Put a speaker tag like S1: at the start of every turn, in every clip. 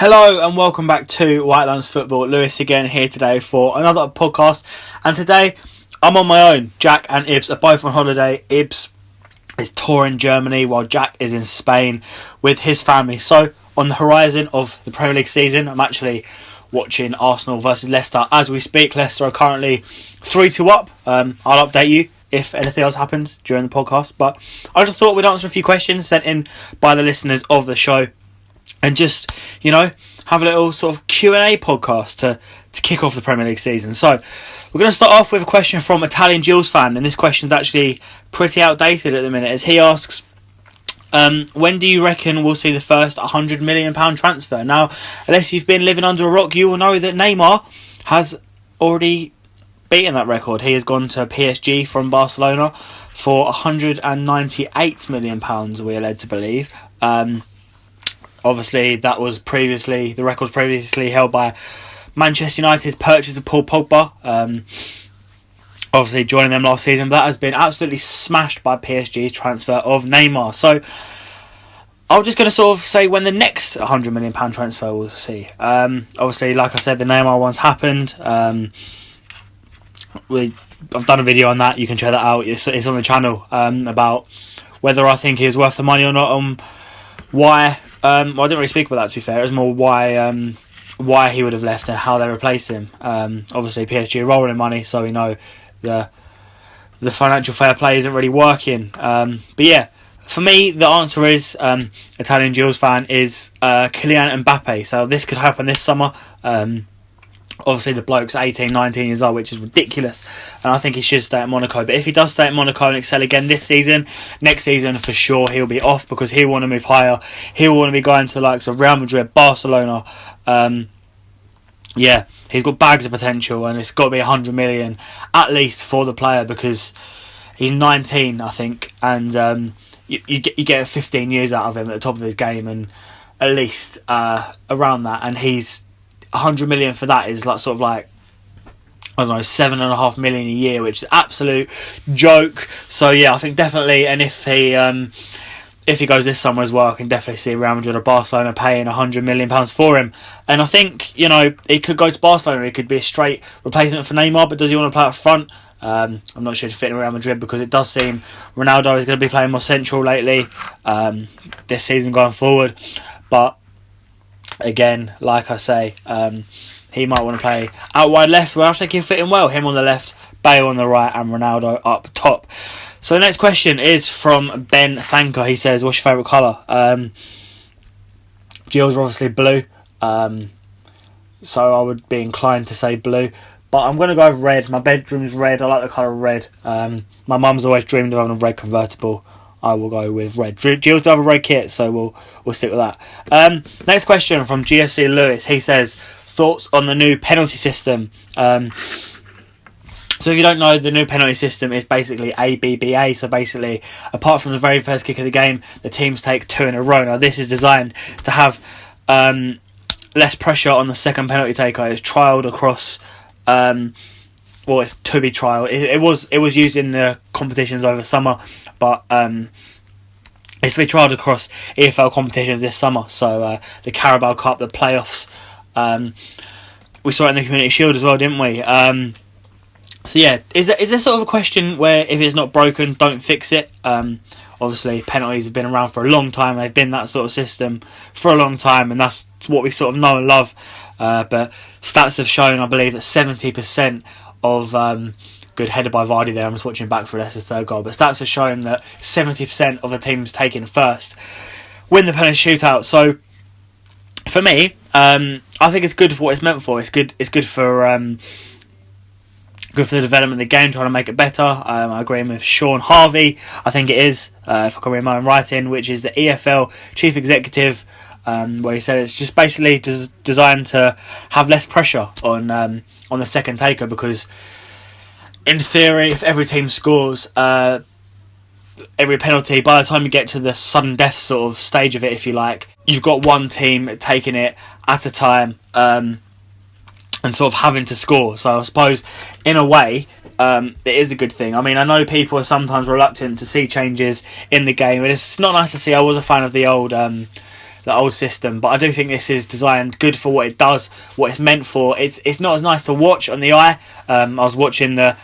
S1: Hello and welcome back to White Lines Football. Lewis again here today for another podcast. And today I'm on my own. Jack and Ibs are both on holiday. Ibs is touring Germany while Jack is in Spain with his family. So on the horizon of the Premier League season, I'm actually watching Arsenal versus Leicester as we speak. Leicester are currently 3-2 up. I'll update you if anything else happens during the podcast. But I just thought we'd answer a few questions sent in by the listeners of the show. And just, have a little sort of Q&A podcast to kick off the Premier League season. So, we're going to start off with a question from Italian Gilles fan. And this question's actually pretty outdated at the minute. As he asks, when do you reckon we'll see the first £100 million transfer? Now, unless you've been living under a rock, you will know that Neymar has already beaten that record. He has gone to PSG from Barcelona for £198 million, we're led to believe. Obviously, the record was previously held by Manchester United's purchase of Paul Pogba. Obviously, joining them last season, but that has been absolutely smashed by PSG's transfer of Neymar. So, I'm just going to sort of say when the next £100 million transfer we'll see. Obviously, like I said, the Neymar one's happened. I've done a video on that. You can check that out. It's on the channel about whether I think he's worth the money or not. Why? I didn't really speak about that, to be fair. It was more why he would have left and how they replaced him. Obviously, PSG are rolling in money, so we know the financial fair play isn't really working. But yeah, for me, the answer is, Italian Gilles fan, is Kylian Mbappe. So this could happen this summer. Obviously, the bloke's 18, 19 years old, which is ridiculous. And I think he should stay at Monaco. But if he does stay at Monaco and excel again this season, next season for sure he'll be off because he'll want to move higher. He'll want to be going to the likes of Real Madrid, Barcelona. He's got bags of potential and it's got to be 100 million at least for the player because he's 19, I think. And you get 15 years out of him at the top of his game and at least around that. And he's 100 million for that is like 7.5 million a year, which is absolute joke. So yeah, I think definitely, and if he goes this summer as well, I can definitely see Real Madrid or Barcelona paying £100 million for him. And I think he could go to Barcelona. He could be a straight replacement for Neymar, but does he want to play up front? I'm not sure he'd fit in Real Madrid because it does seem Ronaldo is going to be playing more central lately this season going forward. But again, like I say, he might want to play out wide left, where I think he'll fit in well. Him on the left, Bale on the right, and Ronaldo up top. So the next question is from Ben Thanker. He says, what's your favourite colour? Gilles are obviously blue, so I would be inclined to say blue. But I'm going to go with red. My bedroom's red. I like the colour red. My mum's always dreamed of having a red convertible. I will go with red. Gilles do have a red kit, so we'll stick with that. Next question from GFC Lewis. He says, thoughts on the new penalty system? So if you don't know, the new penalty system is basically ABBA. So basically, apart from the very first kick of the game, the teams take 2 in a row. Now this is designed to have less pressure on the second penalty taker. It's trialled across... it's to be trialled. It was used in the competitions over summer, but it's to be trialled across EFL competitions this summer. So the Carabao Cup, the playoffs, we saw it in the Community Shield as well, didn't we? So yeah, is there sort of a question where if it's not broken, don't fix it? Obviously, penalties have been around for a long time. They've been that sort of system for a long time, and that's what we sort of know and love. But stats have shown, I believe, that 70% of good header by Vardy there. I'm just watching back for Leicester's third goal. But stats have shown that 70% of the teams taken first win the penalty shootout. So for me, I think it's good for what it's meant for. It's good for the development of the game, trying to make it better. I agree with Sean Harvey. I think it is, if I can read my own writing, which is the EFL chief executive. Where he said it's just basically designed to have less pressure on the second taker, because in theory, if every team scores every penalty, by the time you get to the sudden death sort of stage of it, if you like, you've got one team taking it at a time and sort of having to score. So I suppose in a way it is a good thing. I mean, I know people are sometimes reluctant to see changes in the game, and it's not nice to see. I was a fan of the old the old system, but I do think this is designed good for what it does, what it's meant for. It's not as nice to watch on the eye. I was watching the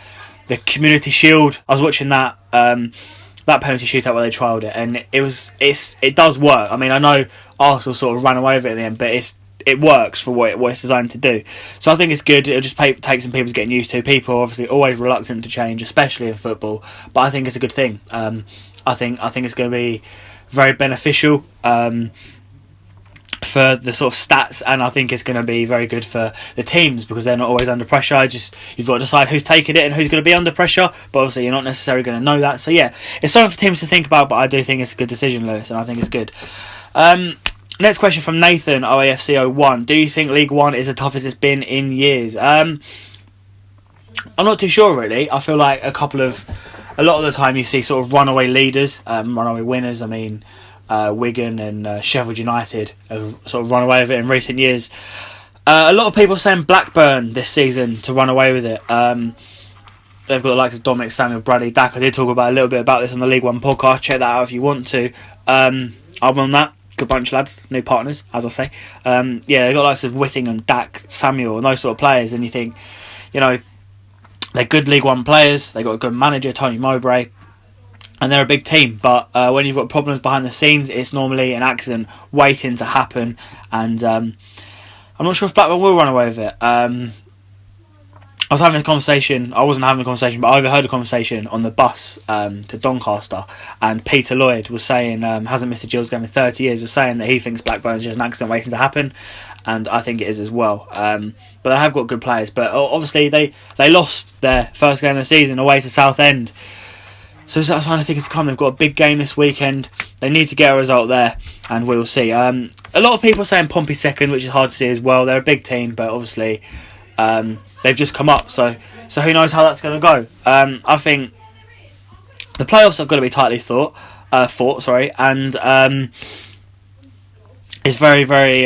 S1: Community Shield. I was watching that penalty shootout where they trialled it, and it does work. I mean, I know Arsenal sort of ran away with it in the end, but it works for what it's designed to do. So I think it's good. It'll just take some people getting used to. People are obviously always reluctant to change, especially in football, but I think it's a good thing. I think it's going to be very beneficial for the sort of stats, and I think it's going to be very good for the teams because they're not always under pressure. You've got to decide who's taking it and who's going to be under pressure, but obviously you're not necessarily going to know that. So yeah, it's something for teams to think about, but I do think it's a good decision, Lewis, and I think it's good. Next question from Nathan, OAFC01. Do you think League One is as tough as it's been in years? I'm not too sure, really. I feel like a lot of the time you see sort of runaway leaders, runaway winners. I mean, Wigan and Sheffield United have sort of run away with it in recent years. A lot of people saying Blackburn this season to run away with it. They've got the likes of Dominic Samuel, Bradley Dack. I did talk about a little bit about this on the League One podcast. Check that out if you want to. I'm on that. Good bunch of lads, new partners, as I say. They've got the likes of Whittingham, Dack, Samuel, and those sort of players. And you think, they're good League One players. They've got a good manager, Tony Mowbray. And they're a big team, but when you've got problems behind the scenes, it's normally an accident waiting to happen. And I'm not sure if Blackburn will run away with it. I was having a conversation. I wasn't having a conversation, but I overheard a conversation on the bus to Doncaster, and Peter Lloyd was saying, hasn't missed a Gills game in 30 years, was saying that he thinks Blackburn's just an accident waiting to happen, and I think it is as well. But they have got good players, but obviously they lost their first game of the season away to Southend. So that's the kind of thing to come. They've got a big game this weekend. They need to get a result there, and we'll see. A lot of people are saying Pompey second, which is hard to see as well. They're a big team, but obviously they've just come up. So who knows how that's going to go. I think the playoffs are going to be tightly fought, and it's very, very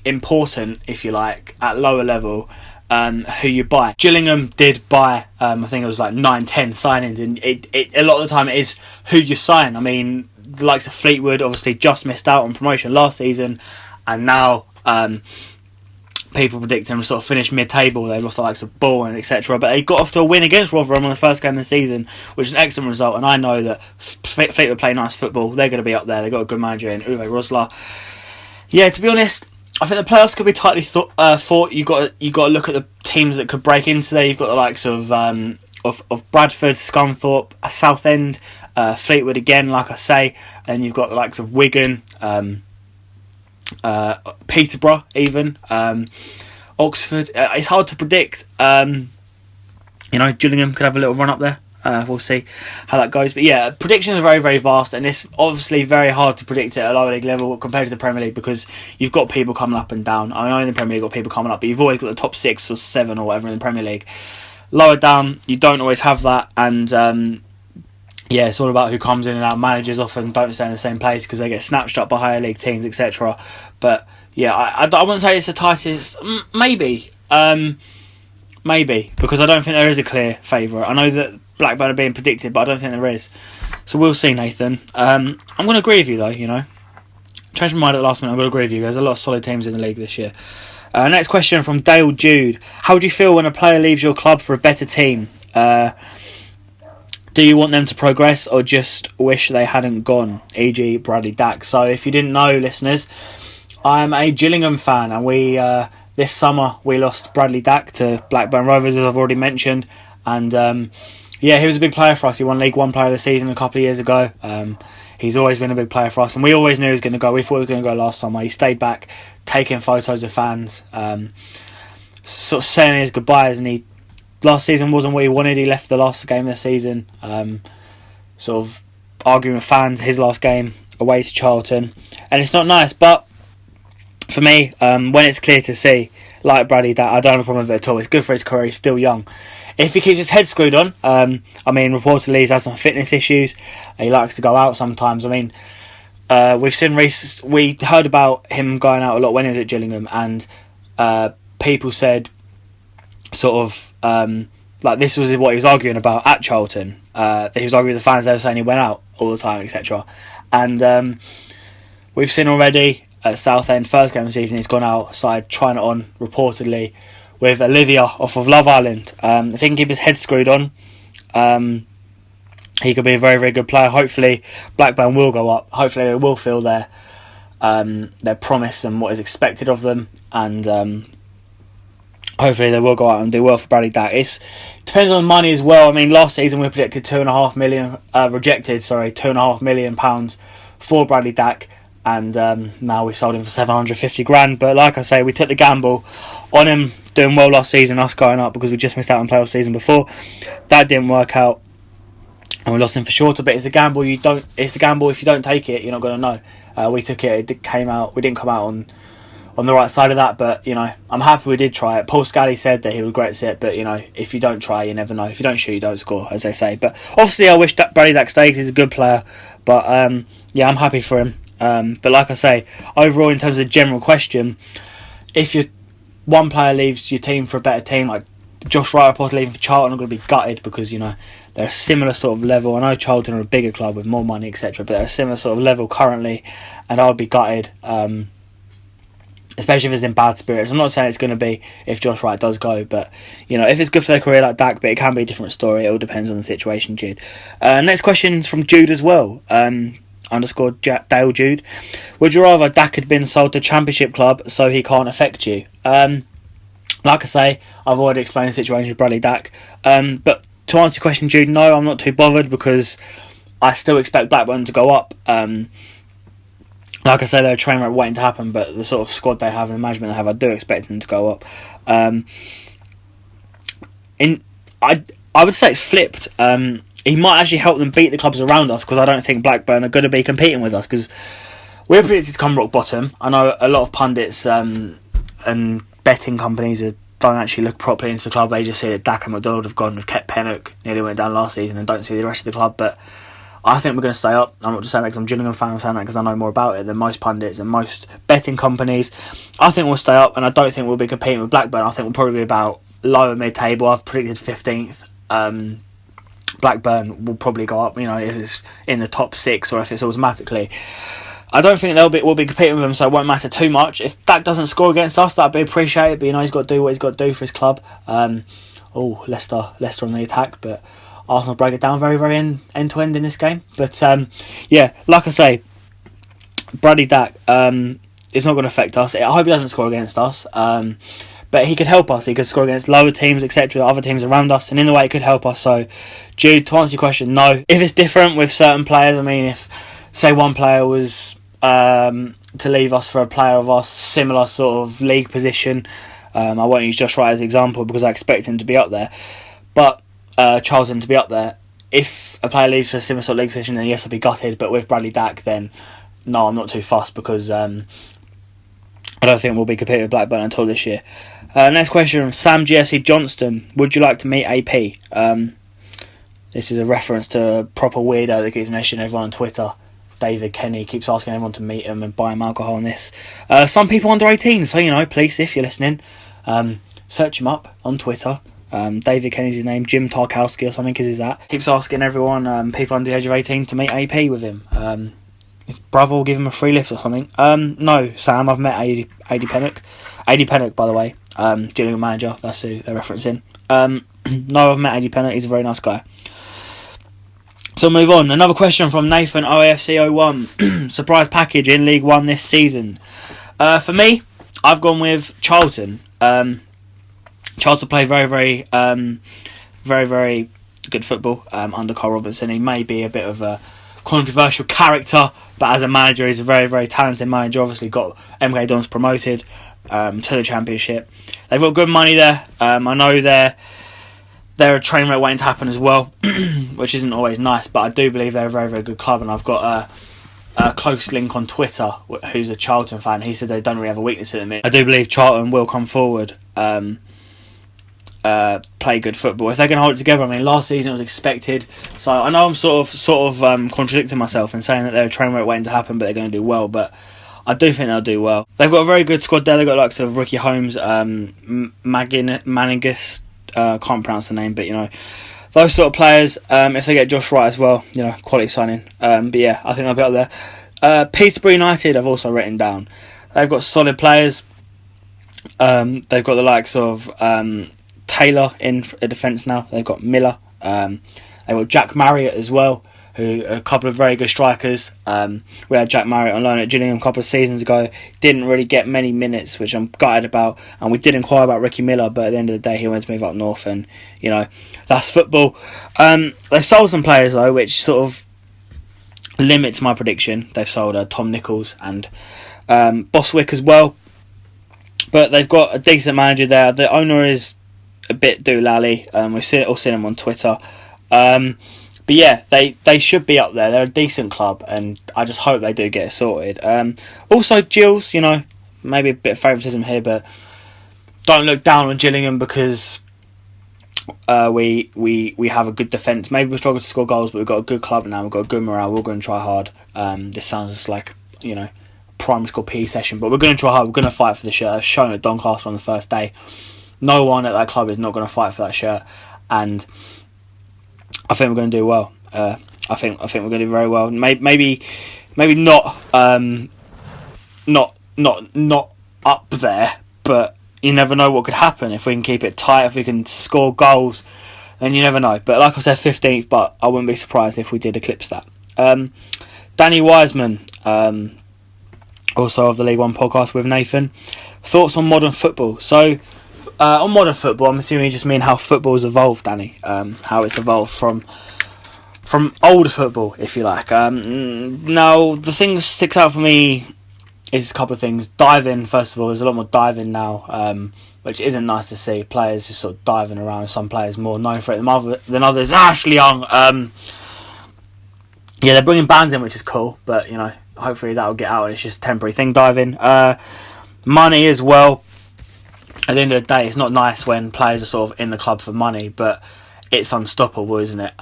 S1: important, if you like, at lower level. Who you buy. Gillingham did buy, I think it was like 9-10 signings, and it a lot of the time it is who you sign. I mean, the likes of Fleetwood obviously just missed out on promotion last season, and now people predict them to sort of finish mid-table. They lost the likes of Ball and etc. But they got off to a win against Rotherham on the first game of the season, which is an excellent result, and I know that Fleetwood play nice football. They're going to be up there. They've got a good manager in Uwe Rosler. Yeah, to be honest, I think the playoffs could be tightly fought. You got to look at the teams that could break into there. You've got the likes of Bradford, Scunthorpe, Southend, Fleetwood again, like I say, and you've got the likes of Wigan, Peterborough, even Oxford. It's hard to predict. Gillingham could have a little run up there. We'll see how that goes. But yeah, predictions are very, very vast, and it's obviously very hard to predict it at a lower league level compared to the Premier League, because you've got people coming up and down. I know in the Premier League you've got people coming up, but you've always got the top 6 or 7 or whatever in the Premier League. Lower down, you don't always have that, and it's all about who comes in and out. Managers often don't stay in the same place because they get snatched up by higher league teams, etc. But yeah, I wouldn't say it's the tightest. Maybe, because I don't think there is a clear favourite. I know that Blackburn are being predicted, but I don't think there is. So we'll see, Nathan. I'm going to agree with you, though, Changed my mind at the last minute. I'm going to agree with you. There's a lot of solid teams in the league this year. Next question from Dale Jude. How do you feel when a player leaves your club for a better team? Do you want them to progress or just wish they hadn't gone? E.g. Bradley Dack. So if you didn't know, listeners, I'm a Gillingham fan, and we this summer we lost Bradley Dack to Blackburn Rovers, as I've already mentioned, and he was a big player for us. He won League One Player of the Season a couple of years ago. He's always been a big player for us, and we always knew he was going to go. We thought he was going to go last summer. He stayed back, taking photos of fans, sort of saying his goodbyes, and last season wasn't what he wanted. He left the last game of the season, sort of arguing with fans, his last game away to Charlton, and it's not nice. But for me, when it's clear to see, like Bradley, that I don't have a problem with it at all. It's good for his career. He's still young. If he keeps his head screwed on, reportedly he's had some fitness issues. He likes to go out sometimes. We heard about him going out a lot when he was at Gillingham, and people said sort of this was what he was arguing about at Charlton. That he was arguing with the fans. They were saying he went out all the time, etc. And we've seen already at Southend, first game of the season, he's gone out, started trying it on, reportedly, with Olivia off of Love Island. If he can keep his head screwed on, he could be a very, very good player. Hopefully, Blackburn will go up. Hopefully, they will feel their promise and what is expected of them, and hopefully they will go out and do well for Bradley Dack. It depends on the money as well. I mean, last season we predicted £2.5 million, £2.5 million for Bradley Dack, and now we've sold him for 750 grand. But like I say, we took the gamble on him doing well last season, us going up, because we just missed out on playoff season before. That didn't work out, and we lost him for shorter. But it's the gamble. It's the gamble. If you don't take it, you're not going to know. We took it. It came out. We didn't come out on the right side of that. But I'm happy we did try it. Paul Scally said that he regrets it. But if you don't try, you never know. If you don't shoot, you don't score, as they say. But obviously, I wish that Bradley Dack stays. He's a good player. But I'm happy for him. But like I say, overall, in terms of the general question, if one player leaves your team for a better team, like Josh Wright reportedly leaving for Charlton, I'm going to be gutted, because they're a similar sort of level. I know Charlton are a bigger club with more money, etc., but they're a similar sort of level currently, and I would be gutted, especially if it's in bad spirits. I'm not saying it's going to be if Josh Wright does go, but if it's good for their career like Dack, but it can be a different story. It all depends on the situation, Jude. Next question is from Jude as well. _ Dale Jude. Would you rather Dack had been sold to a Championship club so he can't affect you? Like I say, I've already explained the situation with Bradley Dack. But to answer your question, Jude, no, I'm not too bothered, because I still expect Blackburn to go up. Like I say, they're a train wreck waiting to happen, but the sort of squad they have and the management they have, I do expect them to go up. I would say it's flipped. He might actually help them beat the clubs around us, because I don't think Blackburn are going to be competing with us, because we're predicted to come rock bottom. I know a lot of pundits and betting companies don't actually look properly into the club. They just see that Dack and McDonald have gone, have kept Pennock, nearly went down last season, and don't see the rest of the club. But I think we're going to stay up. I'm not just saying that because I'm a Gillingham fan, I'm saying that because I know more about it than most pundits and most betting companies. I think we'll stay up, and I don't think we'll be competing with Blackburn. I think we'll probably be about lower mid-table. I've predicted 15th. Blackburn will probably go up, if it's in the top 6 or if it's automatically. I don't think we'll be competing with them, so it won't matter too much. If Dack doesn't score against us, that'd be appreciated, but he's got to do what he's got to do for his club. Leicester on the attack, but Arsenal break it down very, very end to end in this game. But like I say, Bradley Dack is not going to affect us. I hope he doesn't score against us. But he could help us. He could score against lower teams, etc., other teams around us, and in the way it could help us. So, Jude, to answer your question, no. If it's different with certain players, I mean, if, say, one player was to leave us for a player of our similar sort of league position, I won't use Josh Wright as an example because I expect him to be up there, but Charlton to be up there. If a player leaves for a similar sort of league position, then yes, I'll be gutted. But with Bradley Dack, then no, I'm not too fussed, because I don't think we'll be competing with Blackburn until this year. Next question from Sam GSC Johnston. Would you like to meet AP? This is a reference to a proper weirdo that keeps mentioning everyone on Twitter. David Kenny keeps asking everyone to meet him and buy him alcohol on this. Some people under 18, so please, if you're listening, search him up on Twitter. David Kenny's his name, Jim Tarkowski or something is his that. Keeps asking everyone, people under the age of 18, to meet AP with him. His brother will give him a free lift or something. No, Sam, I've met AD Pennock. AD Pennock, by the way, Gillingham manager, that's who they're referencing. No, I've met AD Pennock, he's a very nice guy. So move on. Another question from Nathan OAFC01. Surprise package in League One this season. For me, I've gone with Charlton. Charlton play very, very, very, very good football under Carl Robinson. He may be a bit of a controversial character, but as a manager, he's a very, very talented manager. Obviously got MK Dons promoted to the Championship. They've got good money there. I know they're a train wreck waiting to happen as well, which isn't always nice, but I do believe they're a very, very good club, and I've got a close link on Twitter who's a Charlton fan. He said they don't really have a weakness at the minute. I do believe Charlton will come forward, play good football. If they can hold it together, I mean, last season it was expected, so I know I'm sort of contradicting myself and saying that they're a train wreck waiting to happen, but they're going to do well, but I do think they'll do well. They've got a very good squad there. They've got like sort of Ricky Holmes, Maningus, can't pronounce the name, but those sort of players. If they get Josh Wright as well, quality signing. But yeah, I think they'll be up there. Peterborough United I've also written down. They've got solid players. They've got the likes of Taylor in defence now. They've got Miller. They've got Jack Marriott as well, who are a couple of very good strikers. We had Jack Marriott on loan at Gillingham a couple of seasons ago. Didn't really get many minutes, which I'm gutted about. And we did inquire about Ricky Miller, but at the end of the day, he wanted to move up north, and that's football. They sold some players though, which sort of limits my prediction. They've sold Tom Nichols and Boswick as well, but they've got a decent manager there. The owner is a bit doolally. We've all seen him on Twitter. But yeah, they should be up there. They're a decent club, and I just hope they do get it sorted. Also, Gills, maybe a bit of favouritism here, but don't look down on Gillingham because we have a good defence. Maybe we struggle to score goals, but we've got a good club now. We've got a good morale. We're going to try hard. This sounds like primary school PE session, but we're going to try hard. We're going to fight for the shirt. I've shown at Doncaster on the first day. No one at that club is not going to fight for that shirt, and I think we're going to do well. I think we're going to do very well. Maybe not up there, but you never know what could happen if we can keep it tight. If we can score goals, then you never know. But like I said, 15th, but I wouldn't be surprised if we did eclipse that. Danny Wiseman, also of the League One podcast with Nathan. Thoughts on modern football? So. On modern football, I'm assuming you just mean how football's evolved, Danny. How it's evolved from old football, if you like. Now, the thing that sticks out for me is a couple of things. Diving, first of all, there's a lot more diving now, which isn't nice to see. Players just sort of diving around. Some players more known for it than others. Ashley Young, they're bringing bands in, which is cool, but, hopefully that'll get out. It's just a temporary thing, diving. Money as well. At the end of the day, it's not nice when players are sort of in the club for money, but it's unstoppable, isn't it?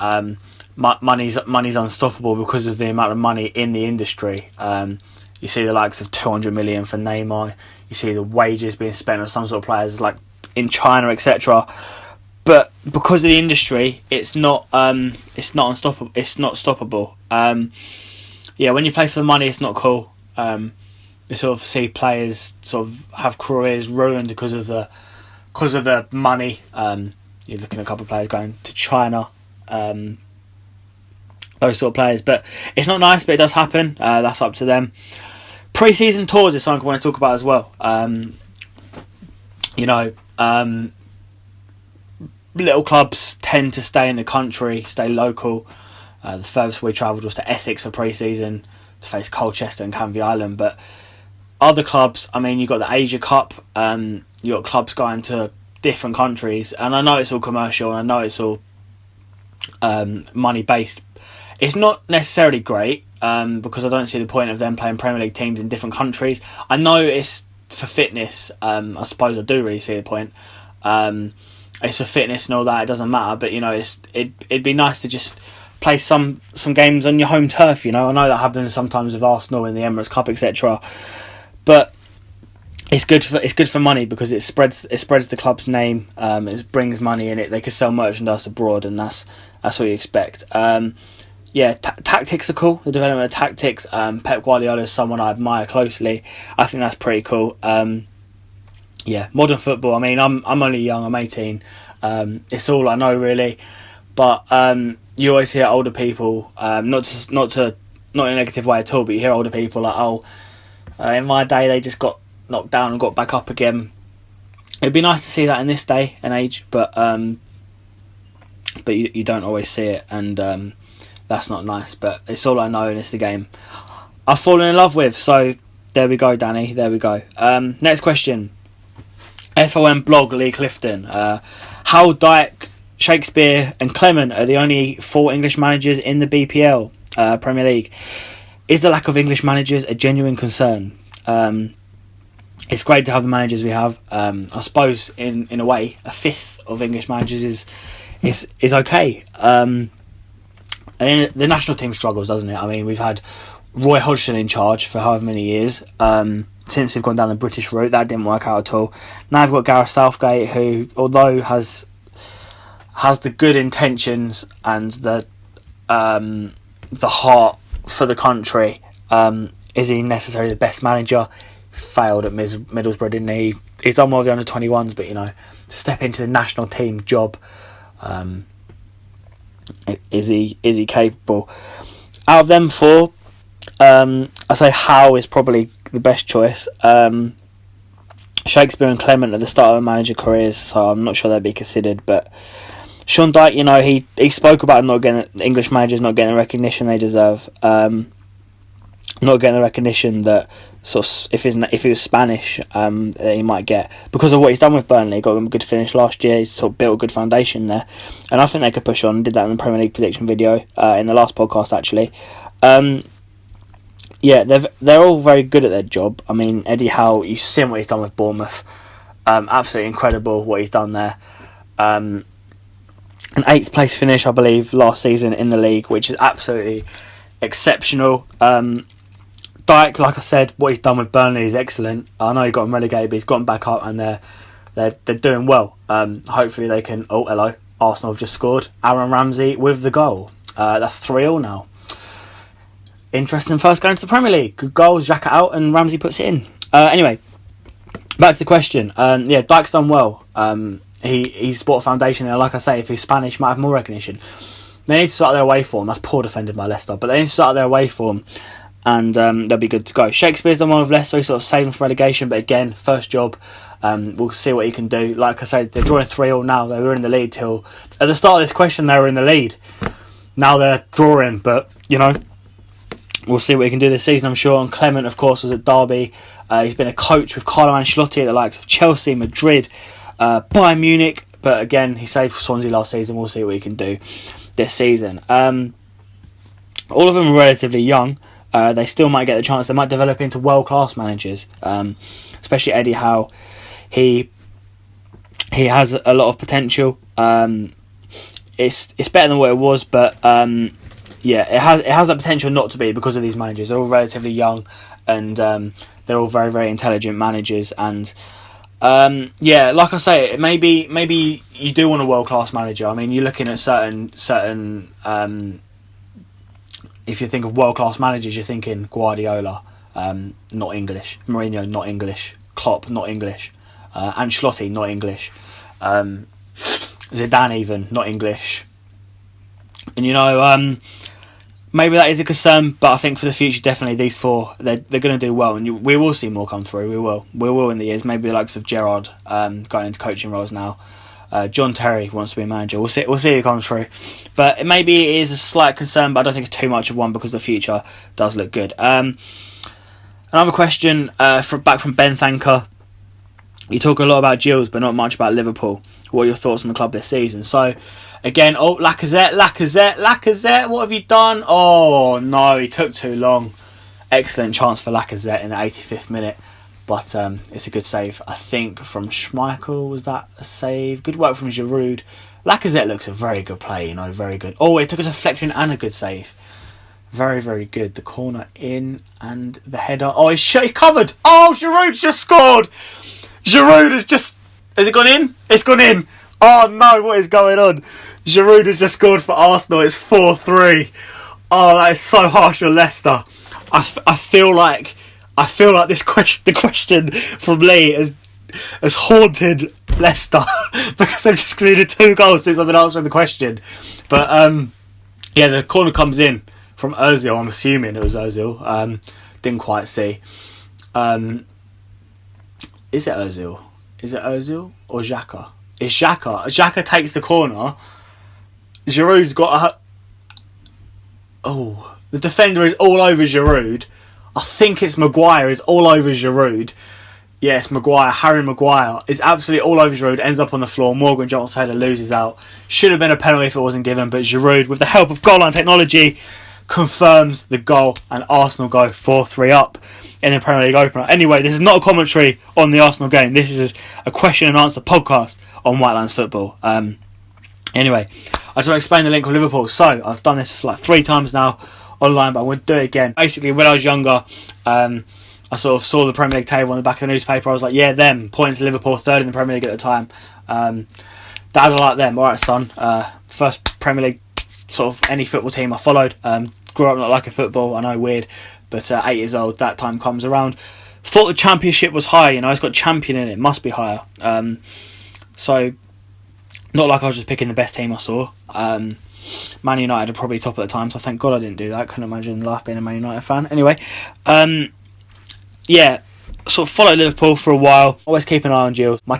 S1: Money's unstoppable because of the amount of money in the industry. You see the likes of 200 million for Neymar. You see the wages being spent on some sort of players like in China, etc. But because of the industry, it's not unstoppable. It's not stoppable. When you play for the money, it's not cool. You sort of see players sort of have careers ruined because of the money. You're looking at a couple of players going to China, those sort of players. But it's not nice, but it does happen. That's up to them. Pre-season tours is something I want to talk about as well. Little clubs tend to stay in the country, stay local. The furthest we travelled was to Essex for pre-season to face Colchester and Canvey Island, but other clubs, you've got the Asia Cup, you've got clubs going to different countries, and I know it's all commercial and I know it's all money based. It's not necessarily great because I don't see the point of them playing Premier League teams in different countries. I know it's for fitness, I suppose I do really see the point. It's for fitness and all that, it doesn't matter, but it'd be nice to just play some games on your home turf. I know that happens sometimes with Arsenal in the Emirates Cup, etc. But it's good for money because it spreads the club's name. It brings money in it. They can sell merchandise abroad, and that's what you expect. Tactics are cool. The development of tactics. Pep Guardiola is someone I admire closely. I think that's pretty cool. Modern football. I'm only young. I'm 18. It's all I know really. But you always hear older people, not in a negative way at all, but you hear older people like, in my day they just got knocked down and got back up again. It'd be nice to see that in this day and age, but you don't always see it, and that's not nice. But it's all I know, and it's the game I've fallen in love with. So there we go, Danny. There we go. Next question. FOM blog Lee Clifton. How Dyke, Shakespeare and Clement are the only 4 English managers in the BPL Premier League. Is the lack of English managers a genuine concern? It's great to have the managers we have. I suppose in a way, a fifth of English managers is okay. And the national team struggles, doesn't it? We've had Roy Hodgson in charge for however many years. Since we've gone down the British route, that didn't work out at all. Now I've got Gareth Southgate, who, although has the good intentions and the heart for the country, Is he necessarily the best manager? Failed at Middlesbrough, didn't he? He's done well with the under-21s, but to step into the national team job, is he capable? Out of them four, I say Howe is probably the best choice. Shakespeare and Clement at the start of their manager careers, so I'm not sure they'd be considered. But Sean Dyche, he spoke about not getting English managers not getting the recognition they deserve. Not getting the recognition that if he was Spanish, that he might get because of what he's done with Burnley. He got them a good finish last year. He's built a good foundation there, and I think they could push on. Did that in the Premier League prediction video in the last podcast actually. They're all very good at their job. I mean, Eddie Howe, you've seen what he's done with Bournemouth. Absolutely incredible what he's done there. An 8th place finish, I believe, last season in the league, which is absolutely exceptional. Dyche, like I said, what he's done with Burnley is excellent. I know he got him relegated, but he's gotten back up and they're doing well. Hopefully they can... Oh, hello. Arsenal have just scored. Aaron Ramsey with the goal. That's 3-3 now. Interesting first going to the Premier League. Good goal, Xhaka out and Ramsey puts it in. Anyway, back to the question. Dyche's done well. He's brought a foundation there. Like I say, if he's Spanish, might have more recognition. They need to start their away form. That's poor defended by Leicester, but they need to start their away form and they'll be good to go. Shakespeare's done one with Leicester. He's sort of saving for relegation, but again, first job. We'll see what he can do. Like I said, they're drawing 3-3 now. They were in the lead till... At the start of this question, they were in the lead. Now they're drawing, but, we'll see what he can do this season, I'm sure. And Clement, of course, was at Derby. He's been a coach with Carlo Ancelotti at the likes of Chelsea, Madrid, Bayern Munich. But again, he saved Swansea last season. We'll see what he can do this season. All of them are relatively young. They still might get the chance. They might develop into world-class managers, especially Eddie Howe. He has a lot of potential. It's better than what it was, but it has the potential not to be because of these managers. They're all relatively young, and they're all very, very intelligent managers. And like I say, maybe you do want a world-class manager. I mean, you're looking at certain. If you think of world-class managers, you're thinking Guardiola, not English. Mourinho, not English. Klopp, not English. Ancelotti, not English. Zidane, even, not English. And, maybe that is a concern, but I think for the future, definitely these four, they're going to do well. And we will see more come through. We will in the years. Maybe the likes of Gerrard going into coaching roles now. John Terry wants to be a manager. We'll see who comes through. But maybe it is a slight concern, but I don't think it's too much of one because the future does look good. Another question back from Ben Thanker. You talk a lot about Gilles, but not much about Liverpool. What are your thoughts on the club this season? So, again, Lacazette, what have you done? Oh, no, he took too long. Excellent chance for Lacazette in the 85th minute. But it's a good save, I think, from Schmeichel. Was that a save? Good work from Giroud. Lacazette looks a very good play, very good. Oh, it took a deflection and a good save. Very, very good. The corner in and the header. Oh, he's covered. Oh, Giroud's just scored. Giroud has just... Has it gone in? It's gone in. Oh, no, what is going on? Giroud has just scored for Arsenal. It's 4-3. Oh, that is so harsh on Leicester. I feel like the question from Lee has haunted Leicester because they've just conceded 2 goals since I've been answering the question. But the corner comes in from Ozil. I'm assuming it was Ozil. Didn't quite see. Is it Ozil? Is it Ozil or Xhaka? It's Xhaka. Xhaka takes the corner. Giroud's got the defender is all over Giroud. I think it's Maguire is all over Giroud. Yes, Maguire. Harry Maguire is absolutely all over Giroud. Ends up on the floor. Morgan Johnson's header loses out. Should have been a penalty if it wasn't given. But Giroud, with the help of goal line technology, confirms the goal. And Arsenal go 4-3 up in the Premier League opener. Anyway, this is not a commentary on the Arsenal game. This is a question and answer podcast on White Lines Football. Anyway, I just want to explain the link with Liverpool. So, I've done this like 3 times now online, but I want to do it again. Basically, when I was younger, I sort of saw the Premier League table on the back of the newspaper. I was like, yeah, them. Pointing to Liverpool, 3rd in the Premier League at the time. Dad, I like them. Alright, son. First Premier League, sort of any football team I followed. Grew up not liking football. I know, weird. But 8 years old, that time comes around. Thought the championship was high, it's got champion in it, must be higher. So, not like I was just picking the best team I saw. Man United are probably top at the time, so thank God I didn't do that. Couldn't imagine life being a Man United fan. Anyway, sort of followed Liverpool for a while. Always keep an eye on Gills. My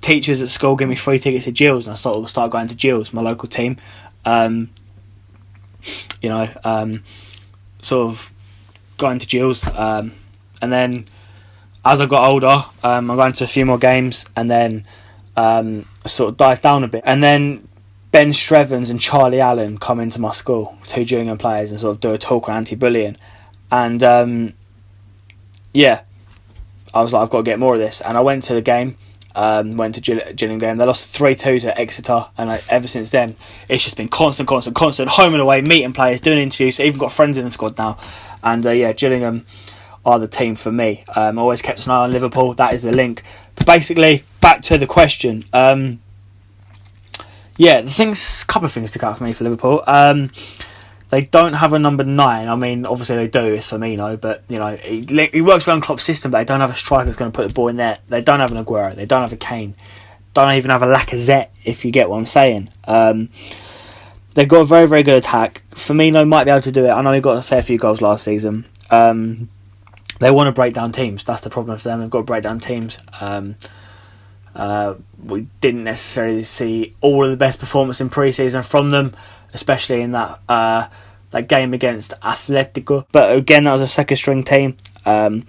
S1: teachers at school gave me free tickets to Gills, and I started going to Gills, my local team. Sort of going to Gills, and then as I got older, I'm going to a few more games, and then sort of dies down a bit. And then Ben Strevens and Charlie Allen come into my school, 2 Gillingham players, and sort of do a talk on anti-bullying. And I was like, I've got to get more of this. And I went to the game, went to Gillingham game. They lost 3-2 to Exeter, and ever since then, it's just been constant, home and away, meeting players, doing interviews. So even got friends in the squad now. And Gillingham are the team for me. Always kept an eye on Liverpool. That is the link. But basically, back to the question. A couple of things to cut for me for Liverpool. They don't have a number 9. I mean, obviously they do. It's Firmino, but he works well on Klopp's system. But they don't have a striker that's going to put the ball in there. They don't have an Aguero. They don't have a Kane. Don't even have a Lacazette. If you get what I'm saying. They've got a very, very good attack. Firmino might be able to do it. I know he got a fair few goals last season. They want to break down teams. That's the problem for them. They've got to break down teams. We didn't necessarily see all of the best performance in pre-season from them, especially in that game against Atletico. But again, that was a second string team. They're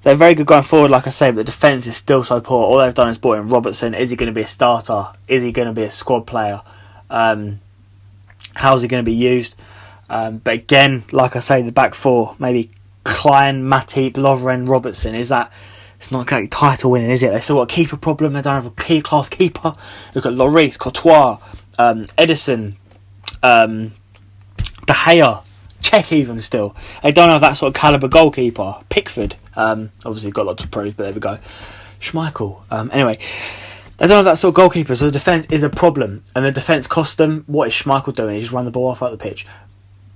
S1: very good going forward, like I say, but the defence is still so poor. All they've done is brought in Robertson. Is he going to be a starter? Is he going to be a squad player? How's he going to be used? But again, like I say, the back four, maybe Klein, Matip, Lovren, Robertson, it's not exactly title winning, is it? They still got a keeper problem. They don't have a key class keeper. Look at Lloris, Courtois, Edison, De Gea, Czech even still. They don't have that sort of calibre goalkeeper. Pickford, obviously got a lot to prove, but there we go. Schmeichel. Anyway, they don't have that sort of goalkeeper, so the defence is a problem. And the defence cost them. What is Schmeichel doing? He just run the ball off out the pitch.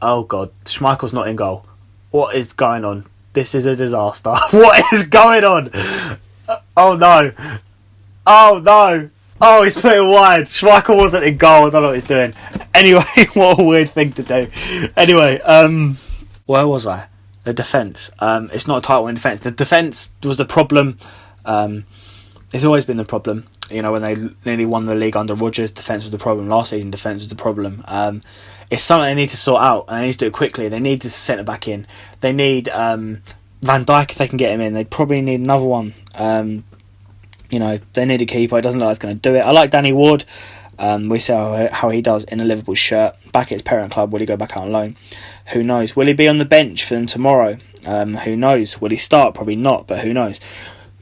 S1: Oh God, Schmeichel's not in goal. What is going on? This is a disaster. What is going on? Oh no. Oh no. Oh, he's put it wide. Schmeichel wasn't in goal. I don't know what he's doing. Anyway, what a weird thing to do. Anyway, where was I? The defence. It's not a title win defence. The defence was the problem. It's always been the problem. When they nearly won the league under Rodgers, defence was the problem. Last season, defence was the problem. It's something they need to sort out, and they need to do it quickly. They need to centre back in. They need Van Dijk if they can get him in. They probably need another one. They need a keeper. It doesn't look like it's going to do it. I like Danny Ward. We see how he does in a Liverpool shirt. Back at his parent club, will he go back out on loan? Who knows? Will he be on the bench for them tomorrow? Who knows? Will he start? Probably not, but who knows?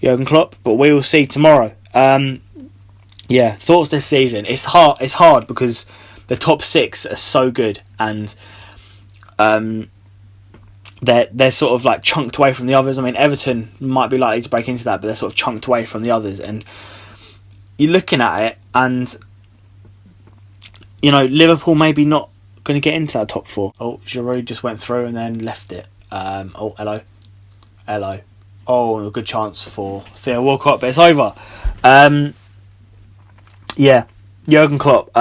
S1: Jurgen Klopp, but we will see tomorrow. Thoughts this season. It's hard because the top 6 are so good, and they're sort of like chunked away from the others. I mean, Everton might be likely to break into that, but they're sort of chunked away from the others. And you're looking at it, and Liverpool maybe not going to get into that top 4. Oh, Giroud just went through and then left it. Hello. Oh, a good chance for Theo Walcott, but it's over. Jurgen Klopp.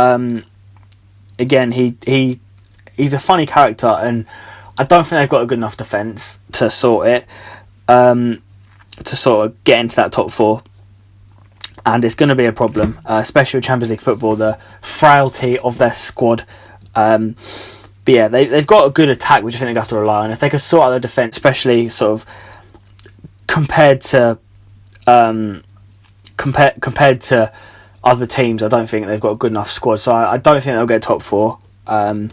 S1: Again, he's a funny character, and I don't think they've got a good enough defence to sort it, to sort of get into that top 4. And it's going to be a problem, especially with Champions League football, the frailty of their squad. But yeah, they've got a good attack, which I think they have to rely on. If they could sort out their defence, especially sort of compared to other teams, I don't think they've got a good enough squad. So I don't think they'll get top 4. I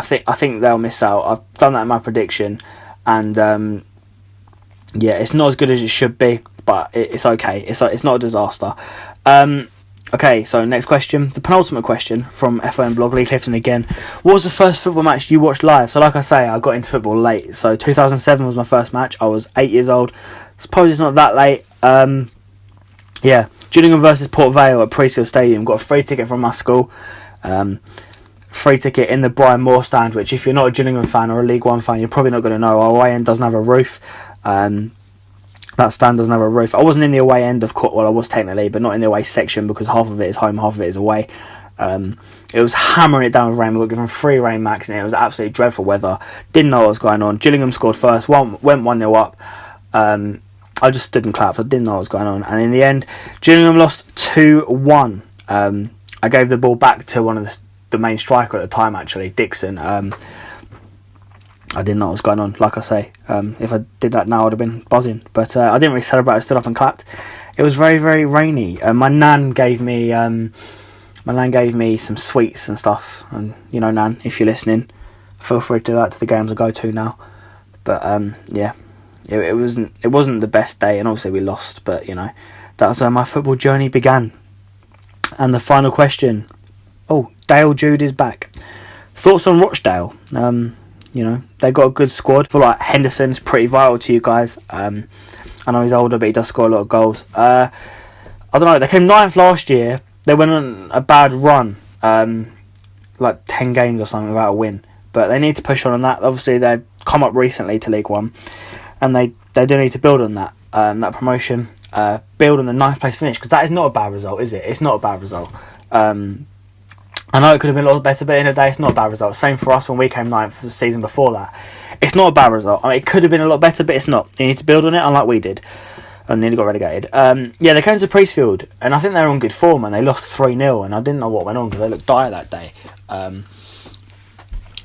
S1: think they'll miss out. I've done that in my prediction, and it's not as good as it should be, but it's okay. It's not a disaster. Okay, so next question, the penultimate question from FOM blog, Lee Clifton again. What was the first football match you watched live? So like I say, I got into football late. So 2007 was my first match. I was 8 years old. Suppose it's not that late. Gillingham versus Port Vale at Priestfield Stadium. Got a free ticket from my school. free ticket in the Brian Moore stand, which if you're not a Gillingham fan or a League One fan, you're probably not going to know. Our away end doesn't have a roof. That stand doesn't have a roof. I wasn't in the away end of court. Well, I was technically, but not in the away section because half of it is home, half of it is away. It was hammering it down with rain. We got given 3 rain max and it was absolutely dreadful weather. Didn't know what was going on. Gillingham scored first, went 1-0 up. I just stood and clapped. I didn't know what was going on. And in the end, Gillingham lost 2-1. I gave the ball back to one of the main striker at the time, actually, Dixon. I didn't know what was going on, like I say. If I did that now, I would have been buzzing. But I didn't really celebrate. I stood up and clapped. It was very, very rainy. My nan gave me some sweets and stuff. And, you know, Nan, if you're listening, feel free to do that to the games I go to now. But, yeah, it wasn't the best day. And obviously we lost. But, you know, that's where my football journey began. And the final question. Oh, Dale Jude is back. Thoughts on Rochdale? You know, they got a good squad. I feel like Henderson's pretty vital to you guys. I know he's older, but he does score a lot of goals. I don't know, they came 9th last year. They went on a bad run, like 10 games or something without a win. But they need to push on that. Obviously, they've come up recently to League One, and they do need to build on that promotion. Build on the 9th place finish, because that is not a bad result, is it? It's not a bad result. I know it could have been a lot better, but in the day, it's not a bad result. Same for us when we came 9th the season before that. It's not a bad result. I mean, it could have been a lot better, but it's not. You need to build on it, unlike we did. And nearly got relegated. Yeah, they came to Priestfield, and I think they were on good form, and they lost 3-0, and I didn't know what went on because they looked dire that day.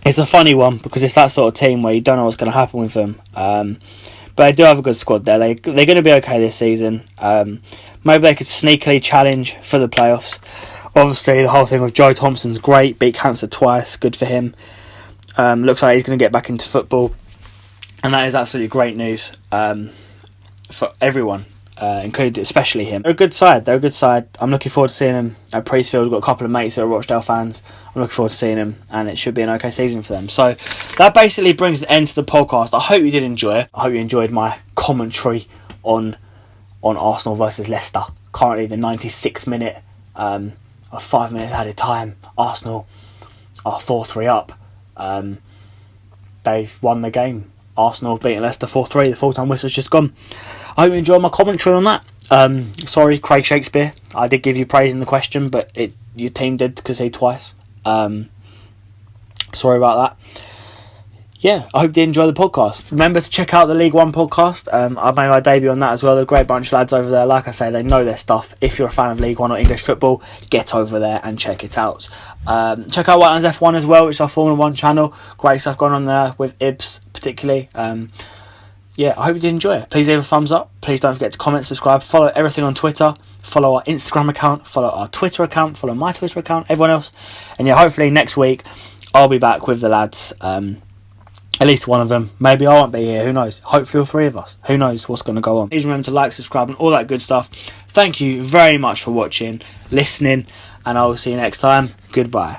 S1: It's a funny one because it's that sort of team where you don't know what's going to happen with them. But they do have a good squad there. They're going to be okay this season. Maybe they could sneakily challenge for the playoffs. Obviously, the whole thing with Joe Thompson's great. Beat cancer twice. Good for him. Looks like he's going to get back into football. And that is absolutely great news for everyone, including especially him. They're a good side. I'm looking forward to seeing them at Priestfield. We've got a couple of mates that are Rochdale fans. I'm looking forward to seeing them, and it should be an okay season for them. So that basically brings the end to the podcast. I hope you did enjoy it. I hope you enjoyed my commentary on Arsenal versus Leicester. Currently the 96th minute. 5 minutes added time. Arsenal are 4-3 up. They've won the game. Arsenal have beaten Leicester 4-3. The full-time whistle's just gone. I hope you enjoyed my commentary on that. Sorry, Craig Shakespeare. I did give you praise in the question, but your team did concede twice. Sorry about that. Yeah, I hope you enjoy the podcast. Remember to check out the League One podcast. I made my debut on that as well. They're a great bunch of lads over there. Like I say, they know their stuff. If you're a fan of League One or English football, get over there and check it out. Check out Whitelands F1 as well, which is our Formula 1 channel. Great stuff going on there with Ibs particularly. Yeah, I hope you did enjoy it. Please leave a thumbs up. Please don't forget to comment, subscribe, follow everything on Twitter. Follow our Instagram account, follow our Twitter account, follow my Twitter account, everyone else. And yeah, hopefully next week I'll be back with the lads. At least one of them. Maybe I won't be here. Who knows? Hopefully all 3 of us. Who knows what's going to go on. Please remember to like, subscribe and all that good stuff. Thank you very much for watching, listening, and I will see you next time. Goodbye.